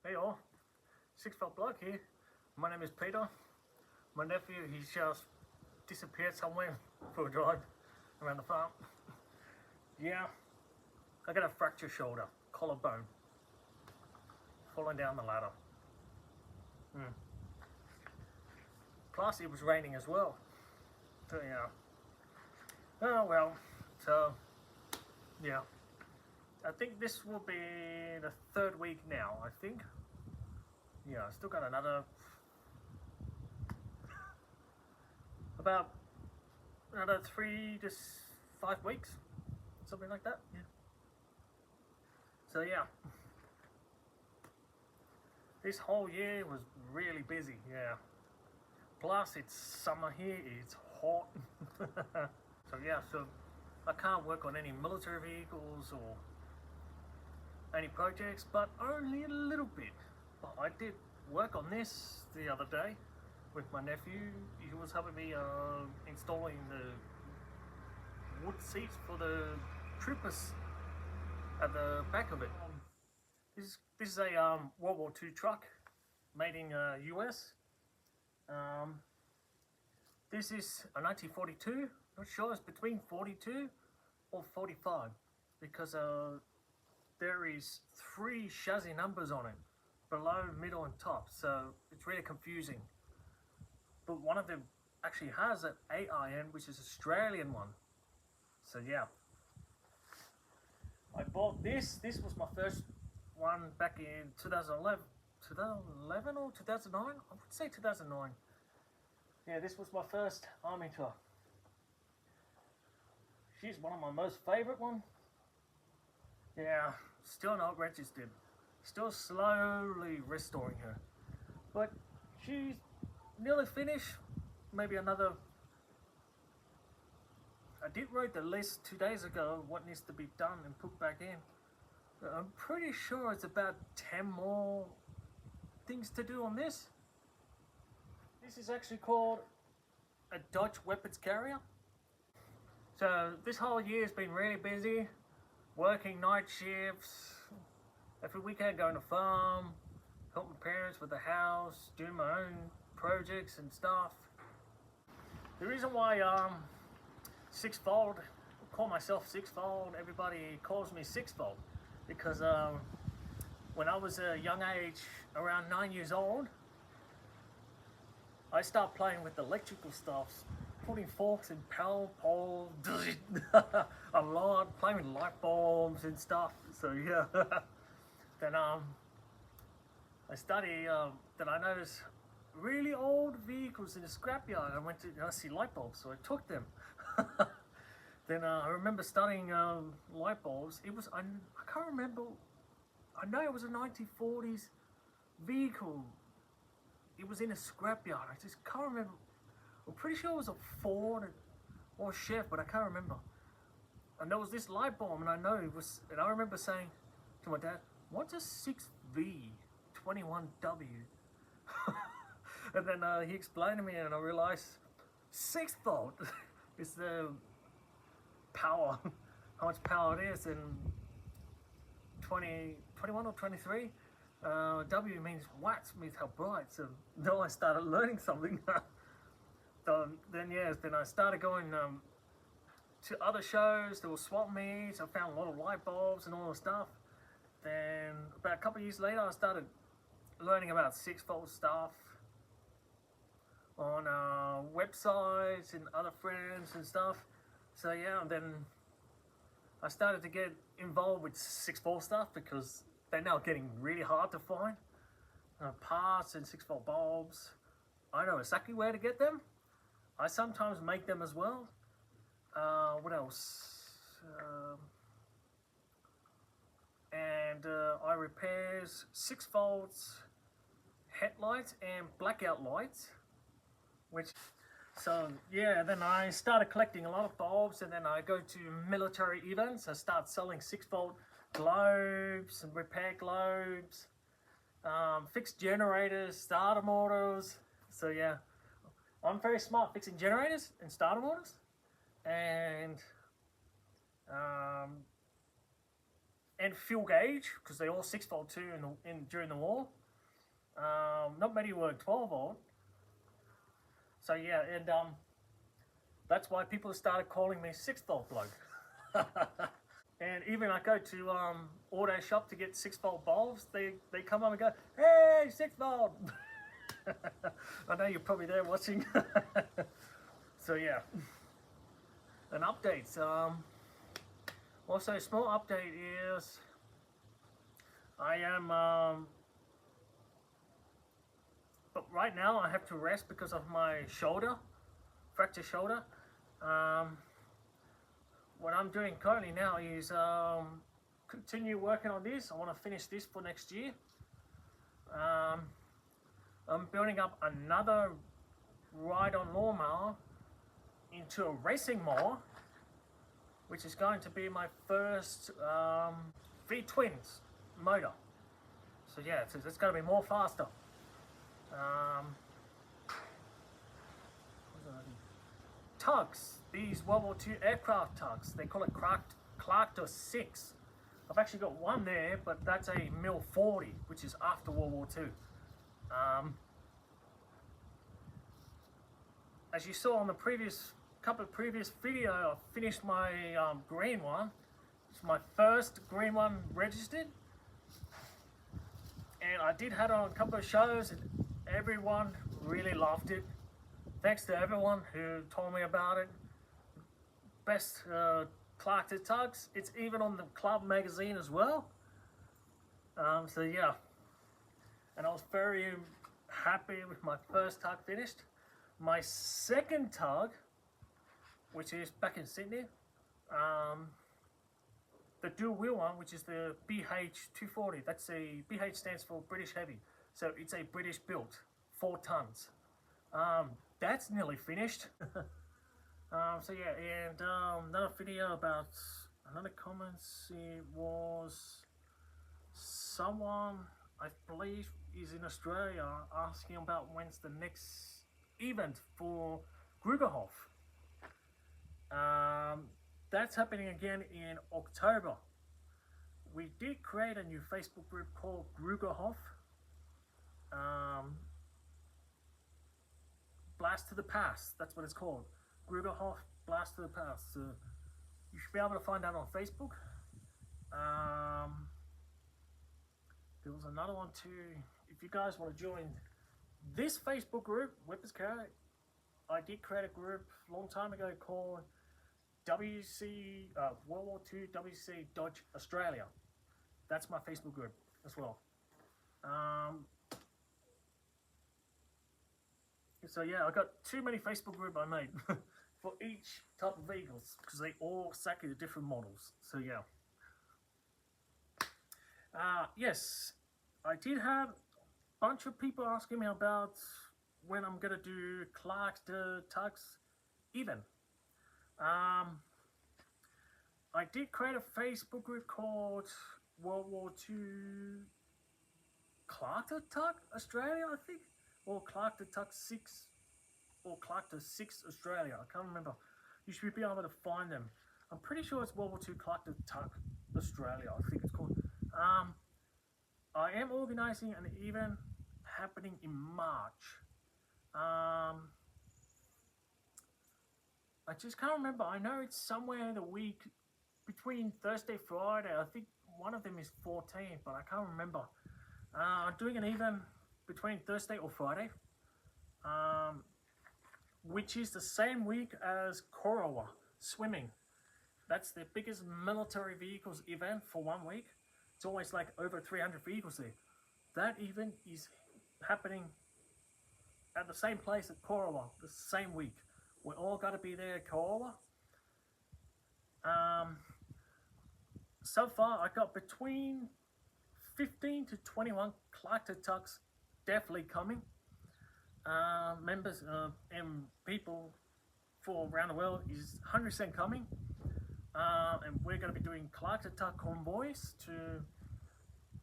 Hey all, 6 volt bloke here. My name is Peter. My nephew, he's just disappeared somewhere for a drive around the farm. Yeah, I got a fractured shoulder, collarbone, falling down the ladder. Plus it was raining as well. So yeah. Oh well, so yeah. I think this will be the 3rd week now, I think. Yeah, I still got about another 3 to 5 weeks, something like that. Yeah. So yeah, this whole year was really busy. Yeah. Plus it's summer here. It's hot. So yeah. So I can't work on any military vehicles or any projects, but only a little bit. But I did work on this the other day with my nephew. He was helping me installing the wood seats for the troopers at the back of it. This is a World War II truck made in US. This is a 1942. Not sure, it's between 42 or 45 because there is 3 chassis numbers on it, below, middle and top, so it's really confusing. But one of them actually has an AIN, which is Australian one. So yeah, I bought this. This was my first one back in 2011 or 2009. I would say 2009. Yeah, this was my first army truck. She's one of my most favorite one. Yeah, still not registered. Still slowly restoring her. But she's nearly finished. Maybe another. I did write the list 2 days ago what needs to be done and put back in. But I'm pretty sure it's about 10 more things to do on this. This is actually called a Dodge weapons carrier. So this whole year has been really busy, working night shifts, every weekend going to farm, helping parents with the house, doing my own projects and stuff. The reason why 6volt, I call myself 6volt, everybody calls me 6volt, because when I was a young age, around 9 years old, I started playing with electrical stuff, putting forks in power poles, a lot, playing with light bulbs and stuff. So yeah, then I studied, then I noticed really old vehicles in the scrapyard. I went to see light bulbs, so I took them. Then I remember studying light bulbs. It was, I can't remember, I know it was a 1940s vehicle. It was in a scrapyard. I just can't remember. I'm pretty sure it was a Ford or a Chevy, but I can't remember. And there was this light bulb, and I know it was, and I remember saying to my dad, "What's a 6V21W?" And then he explained to me, and I realized 6volt is the power, how much power it is, and 21 or 23. W means watts, means how bright. So then I started learning something. So then yes, then I started going to other shows. There were swap meets. I found a lot of light bulbs and all the stuff. Then about a couple of years later, I started learning about 6volt stuff on websites and other friends and stuff. So yeah, and then I started to get involved with 6volt stuff because they're now getting really hard to find. Parts and 6volt bulbs. I know exactly where to get them. I sometimes make them as well. What else? And I repairs 6 volts headlights and blackout lights. So yeah, then I started collecting a lot of bulbs, and then I go to military events. I start selling 6volt globes and repair globes, fix generators, starter motors. So yeah, I'm very smart fixing generators and starter motors, and and fuel gauge, because they all 6-volt too during the war. Not many were 12-volt. So yeah, and that's why people started calling me 6-volt bloke. And even I go to auto shop to get 6-volt bulbs, they come on and go, hey, 6-volt. I know you're probably there watching. So yeah, and updates. Also, a small update is I am, but right now I have to rest because of my shoulder, fractured shoulder. What I'm doing currently now is continue working on this. I want to finish this for next year. I'm building up another ride-on lawnmower into a racing mower, which is going to be my first V-twins motor. So yeah, it's going to be more faster. Tugs, these World War II aircraft tugs, they call it Clarkter 6. I've actually got one there, but that's a Mil 40, which is after World War II. As you saw on the couple of previous video, I finished my green one. It's my first green one registered, and I did have it on a couple of shows, and everyone really loved it. Thanks to everyone who told me about it. Best Clarkter tugs. It's even on the club magazine as well. So yeah, and I was very happy with my first tug finished. My second tug, which is back in Sydney, the dual wheel one, which is the BH240. That's a BH stands for British Heavy, so it's a British built, 4 tons. That's nearly finished. So yeah, and another video about another comments. It was someone, I believe is in Australia, asking about when's the next event for Grugerhof. That's happening again in October. We did create a new Facebook group called Grugerhof. Blast to the Past, that's what it's called. Grugerhof Blast to the Past. So you should be able to find that on Facebook. There was another one too. If you guys want to join this Facebook group, Whippers Carry, I did create a group a long time ago called WC World War II WC Dodge Australia. That's my Facebook group as well. So yeah, I got too many Facebook groups I made for each type of vehicles because they all exactly the different models. So yeah. Yes, I did have a bunch of people asking me about when I'm gonna do Clarkter tugs even. I did create a Facebook group called World War II Clarkter Tug Australia, I think, or Clarkter Tug 6, or Clarkter 6 Australia. I can't remember. You should be able to find them. I'm pretty sure it's World War II Clarkter Tug Australia, I think it's called. I am organising an event happening in March. I just can't remember. I know it's somewhere in the week between Thursday, Friday. I think one of them is 14, but I can't remember. I'm doing an event between Thursday or Friday, which is the same week as Korowa swimming. That's the biggest military vehicles event for 1 week. It's always like over 300 vehicles there. That event is happening at the same place at Korowa the same week. We're all got to be there at Korowa. So far, I got between 15 to 21 Clarkter tugs definitely coming. Members and people for around the world is 100% coming. And we're going to be doing Clarkter tug convoys to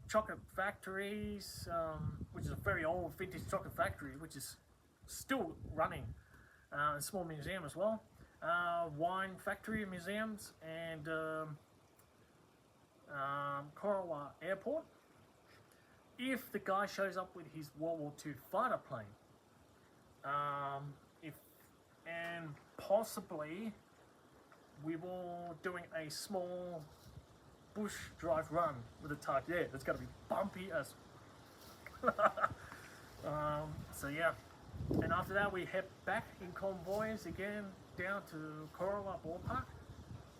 chocolate factories, which is a very old vintage chocolate factory, which is still running. A small museum as well, wine factory museums, and Korowa Airport. If the guy shows up with his World War II fighter plane, and possibly we were doing a small bush drive run with a tug. Yeah, that's gonna be bumpy as. So yeah, and after that we head back in convoys again down to Korowa Ballpark,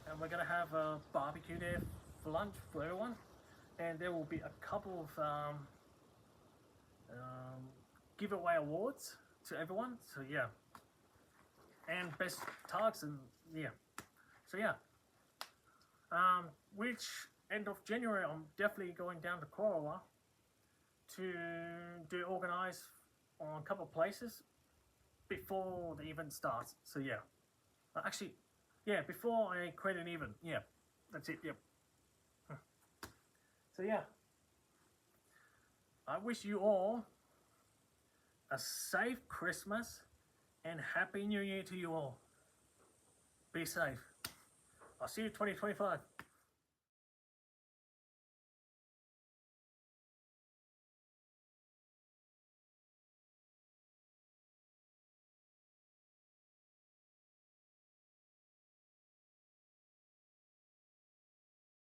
and we're gonna have a barbecue there for lunch for everyone, and there will be a couple of giveaway awards to everyone. So yeah, and best tugs and yeah. So yeah, which end of January I'm definitely going down to Korowa to organize on a couple of places before the event starts. So yeah, actually, yeah, before I create an event. Yeah, that's it. Yep. So yeah, I wish you all a safe Christmas and Happy New Year to you all. Be safe. I'll see you 2025.